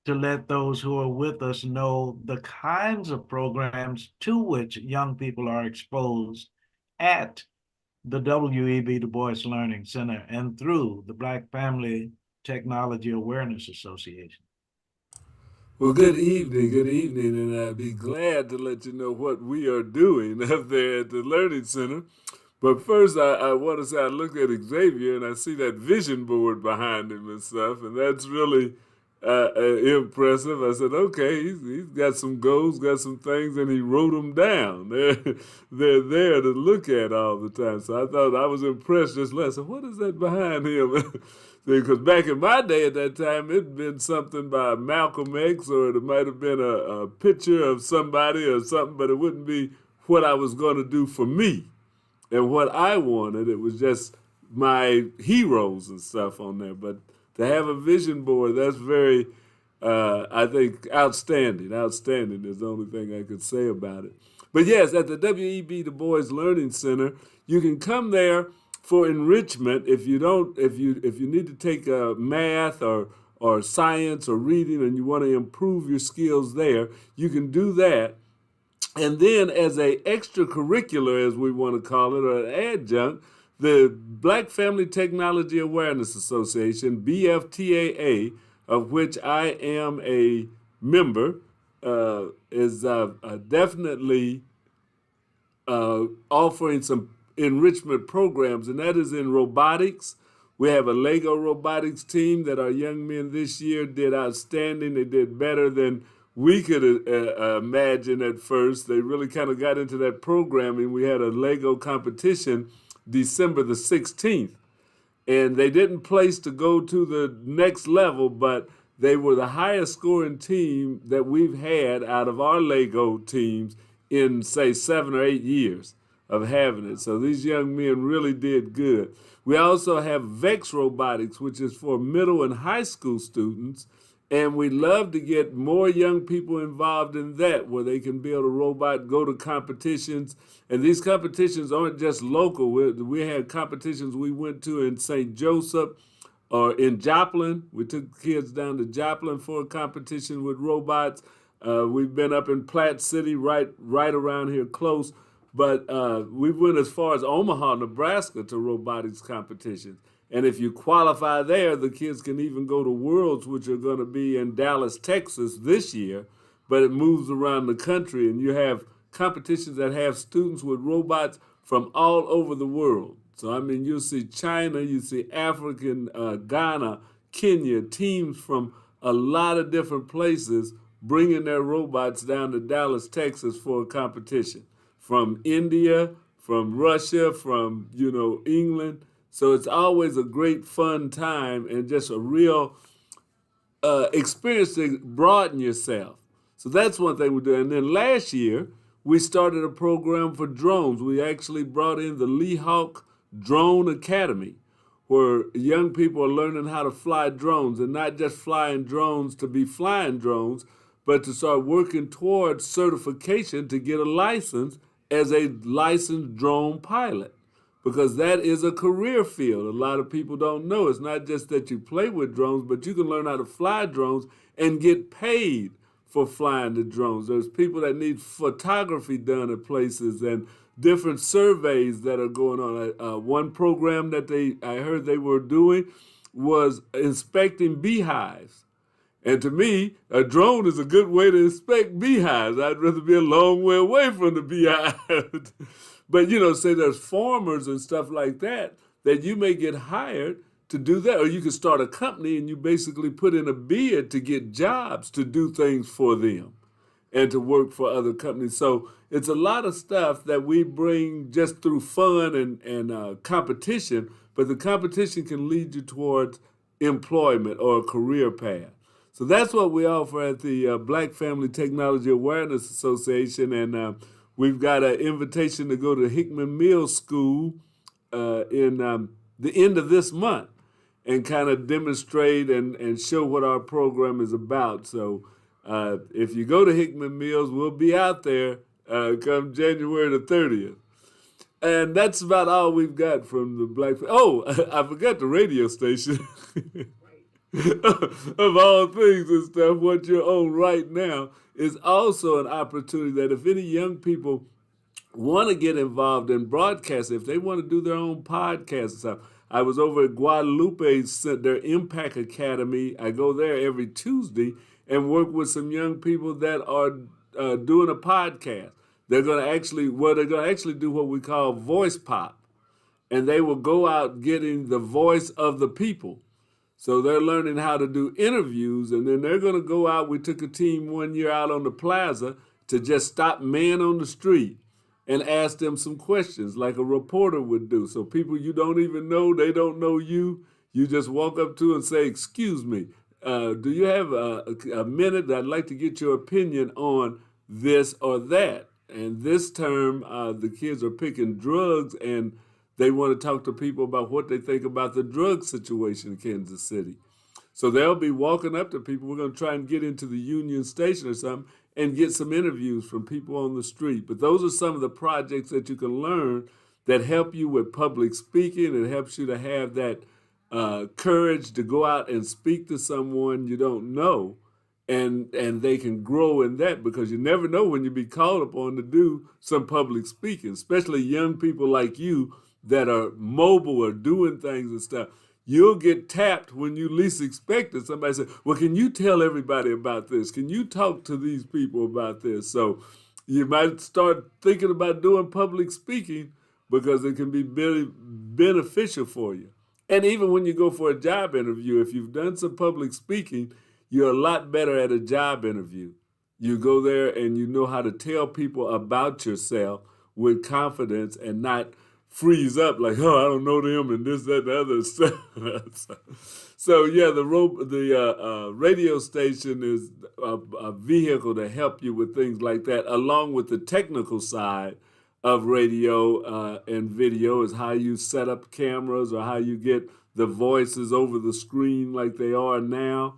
Speaker 5: to let those who are with us know the kinds of programs to which young people are exposed at the W.E.B. Du Bois Learning Center and through the Black Family Technology Awareness Association.
Speaker 6: Well, good evening, and I'd be glad to let you know what we are doing up there at the Learning Center. But first, I want to say I look at Xavier and I see that vision board behind him and stuff, and that's really impressive. I said, okay, he's got some goals, got some things, and he wrote them down. They're there to look at all the time. So I thought I was impressed just last. So what is that behind him? Because back in my day at that time, it'd been something by Malcolm X, or it might have been a picture of somebody or something, but it wouldn't be what I was going to do for me and what I wanted. It was just my heroes and stuff on there. But to have a vision board, that's very, I think, outstanding. Outstanding is the only thing I could say about it. But yes, at the W.E.B. Du Bois Learning Center, you can come there for enrichment. If you need to take math or science or reading and you want to improve your skills there, you can do that. And then as a extracurricular, as we want to call it, or an adjunct, the Black Family Technology Awareness Association, BFTAA, of which I am a member, is definitely offering some enrichment programs, and that is in robotics. We have a Lego robotics team that our young men this year did outstanding. They did better than we could imagine at first. They really kind of got into that programming. We had a Lego competition December the 16th, and they didn't place to go to the next level, but they were the highest scoring team that we've had out of our Lego teams in, say, 7 or 8 years of having it. So these young men really did good. We also have VEX Robotics, which is for middle and high school students, and we'd love to get more young people involved in that, where they can build a robot, go to competitions. And these competitions aren't just local. We had competitions we went to in St. Joseph or in Joplin. We took kids down to Joplin for a competition with robots. We've been up in Platte City, right around here close. But we went as far as Omaha, Nebraska to robotics competitions. And if you qualify there, the kids can even go to Worlds, which are going to be in Dallas, Texas this year. But it moves around the country, and you have competitions that have students with robots from all over the world. So, I mean, you'll see China, you see African, Ghana, Kenya, teams from a lot of different places bringing their robots down to Dallas, Texas for a competition. From India, from Russia, from, England. So it's always a great fun time and just a real experience to broaden yourself. So that's one thing we do. And then last year, we started a program for drones. We actually brought in the Lee Hawk Drone Academy, where young people are learning how to fly drones, and not just flying drones to be flying drones, but to start working towards certification to get a license as a licensed drone pilot. because that is a career field. A lot of people don't know. It's not just that you play with drones, but you can learn how to fly drones and get paid for flying the drones. There's people that need photography done at places and different surveys that are going on. One program that I heard they were doing was inspecting beehives. And to me, a drone is a good way to inspect beehives. I'd rather be a long way away from the beehive. But, say there's farmers and stuff like that you may get hired to do that. Or you can start a company and you basically put in a bid to get jobs to do things for them and to work for other companies. So it's a lot of stuff that we bring just through fun and competition, but the competition can lead you towards employment or a career path. So that's what we offer at the Black Family Technology Awareness Association, and we've got an invitation to go to Hickman Mills School in the end of this month and kind of demonstrate and show what our program is about. So if you go to Hickman Mills, we'll be out there come January the 30th. And that's about all we've got from the Black. Oh, I forgot the radio station. Of all things and stuff, what you're on right now is also an opportunity that if any young people want to get involved in broadcast, if they want to do their own podcast and stuff. I was over at Guadalupe, their Impact Academy. I go there every Tuesday and work with some young people that are doing a podcast. They're going to actually do what we call voice pop. And they will go out getting the voice of the people. So they're learning how to do interviews, and then they're going to go out. We took a team one year out on the plaza to just stop men on the street and ask them some questions like a reporter would do. So people you don't even know, they don't know you. You just walk up to and say, "Excuse me, do you have a minute? I'd like to get your opinion on this or that." And this term, the kids are picking drugs, and they want to talk to people about what they think about the drug situation in Kansas City. So they'll be walking up to people. We're going to try and get into the Union Station or something and get some interviews from people on the street. But those are some of the projects that you can learn that help you with public speaking. It helps you to have that courage to go out and speak to someone you don't know. And they can grow in that, because you never know when you be called upon to do some public speaking, especially young people like you that are mobile or doing things and stuff. You'll get tapped when you least expect it. Somebody said, "Well, can you tell everybody about this? Can you talk to these people about this?" So you might start thinking about doing public speaking because it can be very beneficial for you. And even when you go for a job interview, if you've done some public speaking, you're a lot better at a job interview. You go there and you know how to tell people about yourself with confidence and not freeze up like, "Oh, I don't know them," and this, that, and the other stuff. So yeah, the radio station is a vehicle to help you with things like that, along with the technical side of radio and video is how you set up cameras or how you get the voices over the screen like they are now.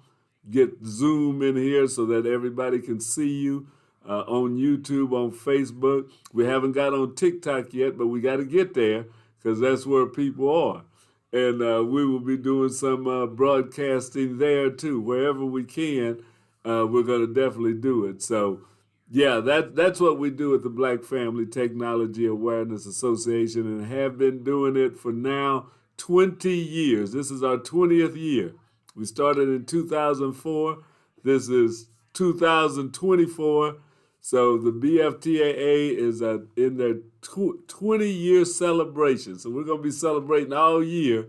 Speaker 6: Get Zoom in here so that everybody can see you. On YouTube, on Facebook. We haven't got on TikTok yet, but we got to get there because that's where people are. And we will be doing some broadcasting there too. Wherever we can, we're going to definitely do it. So, yeah, that's what we do at the Black Family Technology Awareness Association, and have been doing it for now 20 years. This is our 20th year. We started in 2004. This is 2024. So the BFTAA is in their 20-year celebration. So we're going to be celebrating all year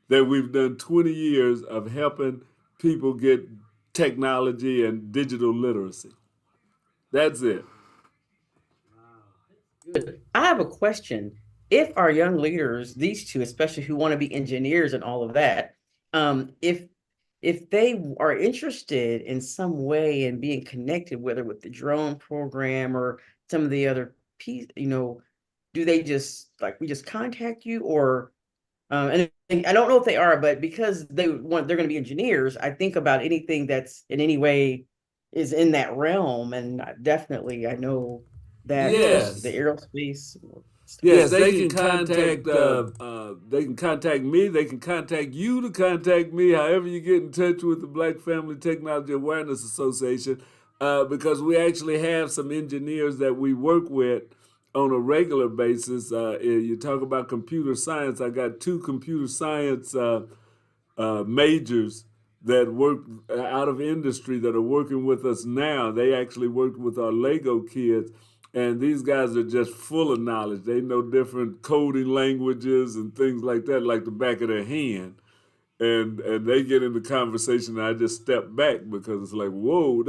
Speaker 6: that we've done 20 years of helping people get technology and digital literacy. That's it.
Speaker 3: Good. I have a question. If our young leaders, these two, especially who want to be engineers and all of that, if they are interested in some way in being connected, whether with the drone program or some of the other pieces, do they just we just contact you, or and I don't know if they are, but because they're going to be engineers, I think about anything that's in any way is in that realm, and definitely I know that
Speaker 6: Yes.
Speaker 3: the aerospace
Speaker 6: Yes, they can contact. They can contact me. They can contact you to contact me. However, you get in touch with the Black Family Technology Awareness Association, because we actually have some engineers that we work with on a regular basis. You talk about computer science. I got 2 computer science majors that work out of industry that are working with us now. They actually worked with our Lego kids, and these guys are just full of knowledge. They know different coding languages and things like that, like the back of their hand. And they get into conversation, and I just step back because it's like, whoa,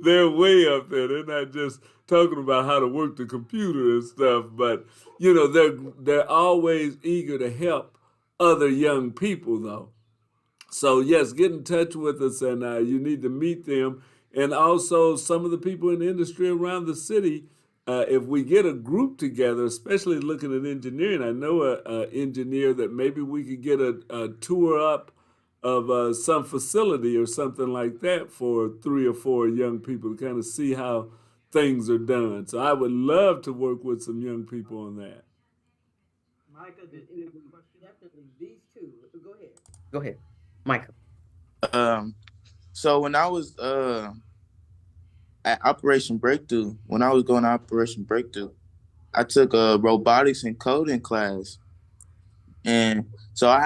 Speaker 6: they're way up there. They're not just talking about how to work the computer and stuff, but they're always eager to help other young people, though. So yes, get in touch with us, and you need to meet them, and also some of the people in the industry around the city. If we get a group together, especially looking at engineering, I know a engineer that maybe we could get a tour up of some facility or something like that for 3 or 4 young people to kind of see how things are done. So I would love to work with some young people on that.
Speaker 5: Micah, did you have a question?
Speaker 3: Definitely these 2. Go ahead, Michael.
Speaker 7: So when I was at Operation Breakthrough, when I was going to Operation Breakthrough, I took a robotics and coding class, and so I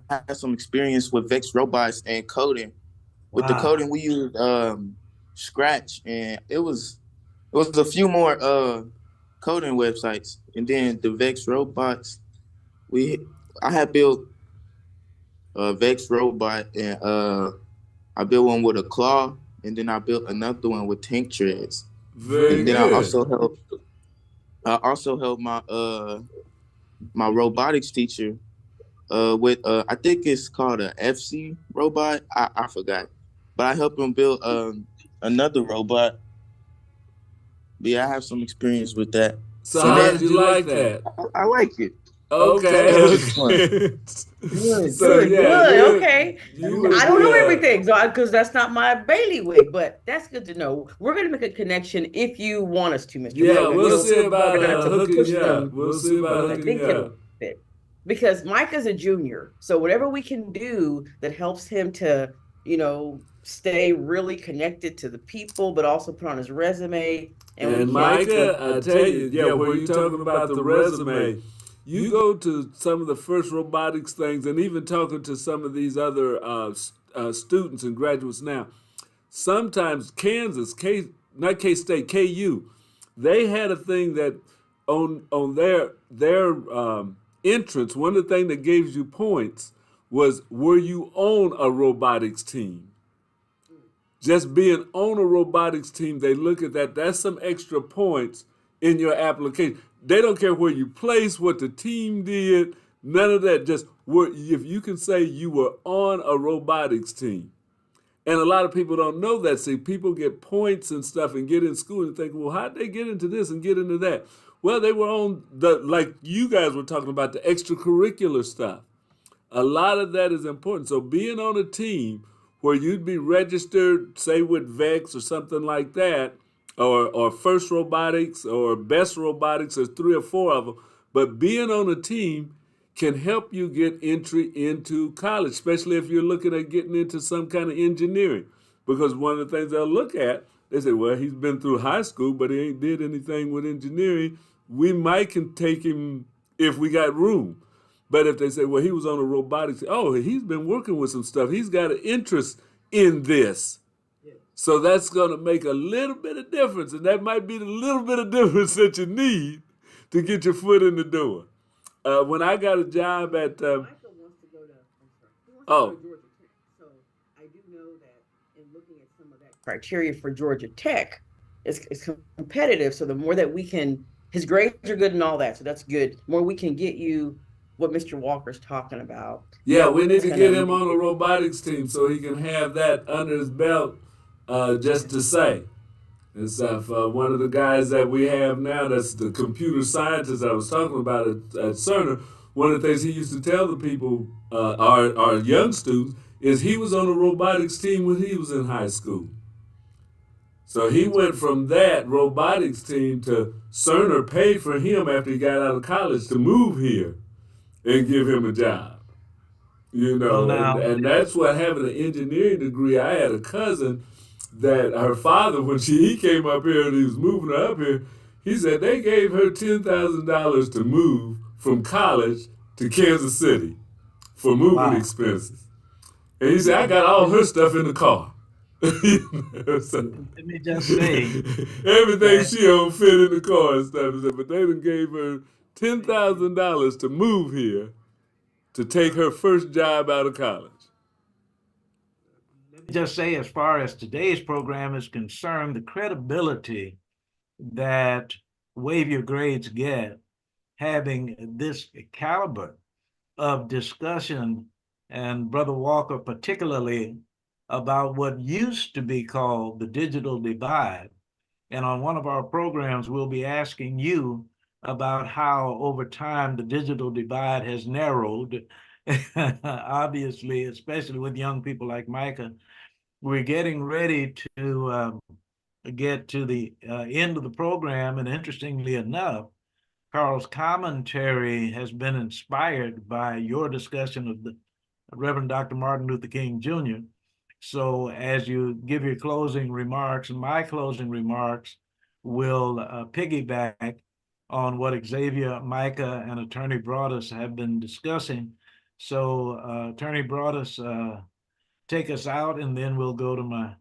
Speaker 7: had some experience with Vex robots and coding. With the coding, we used Scratch, and it was a few more coding websites, and then the Vex robots. I had built a Vex robot, and I built one with a KUAW, and then I built another one with tank treads.
Speaker 6: Very
Speaker 7: and then
Speaker 6: good.
Speaker 7: I also helped my my robotics teacher with I think it's called a FC robot. I forgot, but I helped him build another robot. But yeah, I have some experience with that.
Speaker 6: So how did you like that?
Speaker 7: I like it.
Speaker 6: Okay.
Speaker 3: Good,
Speaker 6: So,
Speaker 3: good,
Speaker 6: yeah,
Speaker 3: good. Okay.
Speaker 6: you
Speaker 3: I don't know
Speaker 6: would,
Speaker 3: everything, so because that's not my bailiwick, but that's good to know. We're gonna make a connection if you want us to, Mr.
Speaker 6: Yeah,
Speaker 3: Morgan.
Speaker 6: we'll see about
Speaker 3: We're gonna have to
Speaker 6: hooking
Speaker 3: push
Speaker 6: you
Speaker 3: them.
Speaker 6: up. We'll see about
Speaker 3: I
Speaker 6: hooking
Speaker 3: think
Speaker 6: you
Speaker 3: he'll
Speaker 6: up.
Speaker 3: fit. Because Mike is a junior, so whatever we can do that helps him to, stay really connected to the people, but also put on his resume.
Speaker 6: And Micah, I tell you, yeah, where you talking about the resume, you go to some of the first robotics things, and even talking to some of these other students and graduates now. Sometimes Kansas, not K-State, KU, they had a thing that on their entrance, one of the things that gives you points was, were you on a robotics team? Just being on a robotics team, they look at that. That's some extra points in your application. They don't care where you place, what the team did, none of that. Just if you can say you were on a robotics team. And a lot of people don't know that. See, people get points and stuff and get in school and think, well, how'd they get into this and get into that? Well, they were on like you guys were talking about, the extracurricular stuff. A lot of that is important. So being on a team where you'd be registered, say with Vex or something like that, or First Robotics or Best Robotics, there's 3 or 4 of them, but being on a team can help you get entry into college, especially if you're looking at getting into some kind of engineering. Because one of the things they'll look at, they say, well, he's been through high school, but he ain't did anything with engineering. We might can take him if we got room. But if they say, well, he was on a robotics, oh, he's been working with some stuff. He's got an interest in this. So that's going to make a little bit of difference. And that might be the little bit of difference that you need to get your foot in the door. When I got a job at...
Speaker 3: Michael wants to go to, Georgia Tech. So I do know that in looking at some of that criteria for Georgia Tech, it's competitive. So the more that we can, his grades are good and all that. So that's good. The more we can get you what Mr. Walker's talking about.
Speaker 6: Yeah, we need to get him on a robotics team so he can have that under his belt, just to say. And stuff. One of the guys that we have now, that's the computer scientist I was talking about at Cerner, one of the things he used to tell the people, our young students, is he was on a robotics team when he was in high school. So he went from that robotics team to Cerner paid for him after he got out of college to move here and give him a job. You
Speaker 5: Well,
Speaker 6: know,
Speaker 5: now,
Speaker 6: and that's what having an engineering degree. I had a cousin that her father, when he came up here and he was moving her up here, he said they gave her $10,000 to move from college to Kansas City for moving
Speaker 5: wow.
Speaker 6: expenses. And he said, I got all her stuff in the car. So,
Speaker 5: Let me just say
Speaker 6: everything
Speaker 5: that
Speaker 6: she don't fit in the car and stuff. But they done gave her $10,000 to move here to take her first job out of college.
Speaker 5: let me just say, as far as today's program is concerned, the credibility that Wave Your Grades get, having this caliber of discussion, and Brother Walker, particularly about what used to be called the digital divide. And on one of our programs, we'll be asking you about how over time the digital divide has narrowed. Obviously, especially with young people like Micah. We're getting ready to get to the end of the program. And interestingly enough, Carl's commentary has been inspired by your discussion of the Reverend Dr. Martin Luther King Jr. So as you give your closing remarks, my closing remarks will piggyback on what Xavier, Micah, and Attorney Broadus have been discussing. So Attorney Broadus, take us out, and then we'll go to my,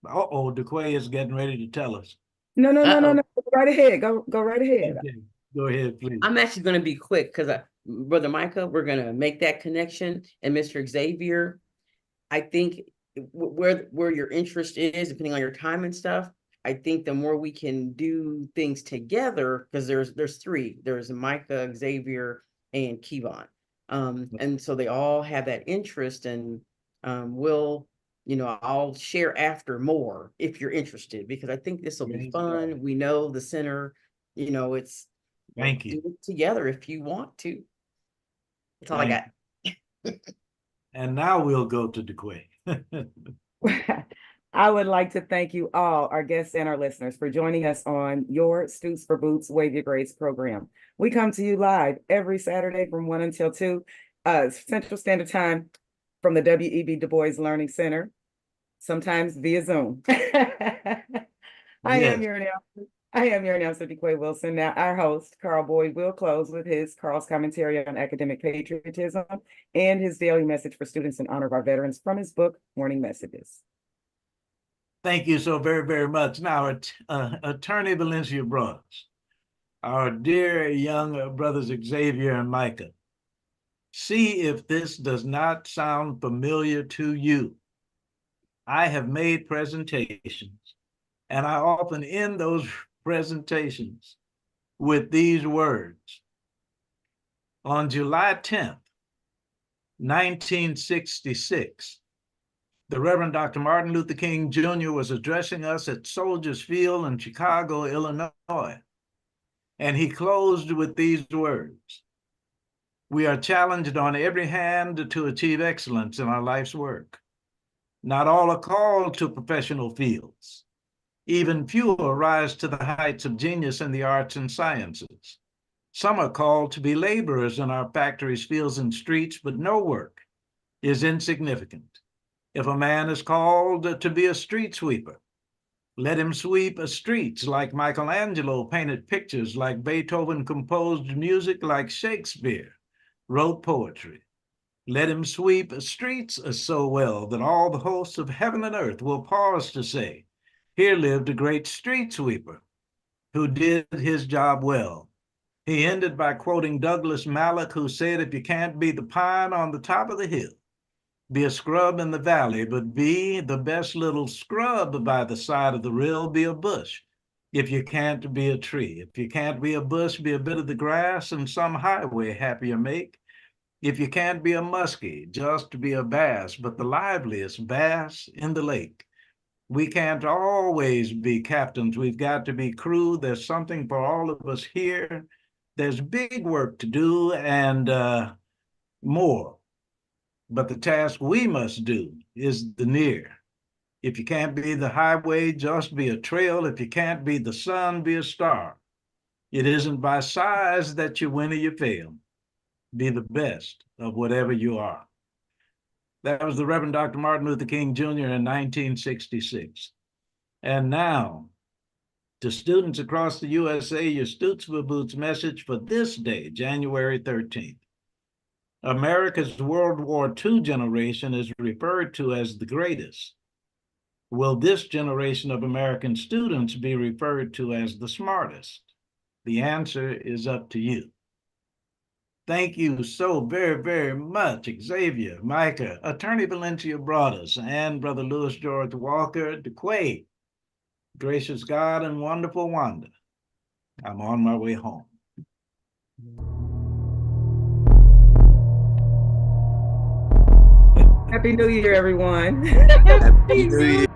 Speaker 5: DeQuay is getting ready to tell us.
Speaker 4: No. Go right ahead. Go right ahead.
Speaker 5: Okay. Go ahead, please.
Speaker 3: I'm actually going to be quick because, Brother Micah, we're going to make that connection. And Mr. Xavier, I think where your interest is, depending on your time and stuff, I think the more we can do things together, because there's three. There's Micah, Xavier, and KUAW. And so they all have that interest, and I'll share after more if you're interested, because I think this will be fun. We know the center, it's
Speaker 5: Thank you.
Speaker 3: do it together if you want to. That's all I got.
Speaker 5: And now we'll go to DeQuay.
Speaker 4: I would like to thank you all, our guests and our listeners, for joining us on your Stoops for Boots Wave Your Grades program. We come to you live every Saturday from 1 until 2 Central Standard Time from the W.E.B. Du Bois Learning Center, sometimes via Zoom. I am your announcer, DeQuay Wilson. Now, our host, Carl Boyd, will close with Carl's commentary on academic patriotism and his daily message for students in honor of our veterans from his book, Morning Messages.
Speaker 5: Thank you so very, very much. Now, Attorney Valencia Broadus, our dear young brothers Xavier and Micah, see if this does not sound familiar to you. I have made presentations, and I often end those presentations with these words. On July 10th, 1966, the Reverend Dr. Martin Luther King Jr. was addressing us at Soldiers Field in Chicago, Illinois, and he closed with these words. We are challenged on every hand to achieve excellence in our life's work. Not all are called to professional fields. Even fewer rise to the heights of genius in the arts and sciences. Some are called to be laborers in our factories, fields, and streets, but no work is insignificant. If a man is called to be a street sweeper, let him sweep streets like Michelangelo painted pictures, like Beethoven composed music, like Shakespeare wrote poetry. Let him sweep streets so well that all the hosts of heaven and earth will pause to say, here lived a great street sweeper who did his job well. He ended by quoting Douglas Mallock, who said, if you can't be the pine on the top of the hill, be a scrub in the valley, but be the best little scrub by the side of the rill, be a bush. If you can't be a tree, if you can't be a bush, be a bit of the grass and some highway happier make. If you can't be a muskie, just be a bass, but the liveliest bass in the lake. We can't always be captains. We've got to be crew. There's something for all of us here. There's big work to do and more. But the task we must do is the near. If you can't be the highway, just be a trail. If you can't be the sun, be a star. It isn't by size that you win or you fail. Be the best of whatever you are. That was the Reverend Dr. Martin Luther King Jr. in 1966. And now, to students across the USA, your Stoots for Boots message for this day, January 13th. America's World War II generation is referred to as the greatest. Will this generation of American students be referred to as the smartest? The answer is up to you. Thank you so very, very much, Xavier, Micah, Attorney Valencia Broaddus, and Brother Louis George Walker, DeQuay, gracious God and wonderful Wanda. I'm on my way home.
Speaker 4: Happy New Year, everyone.
Speaker 7: Happy New Year.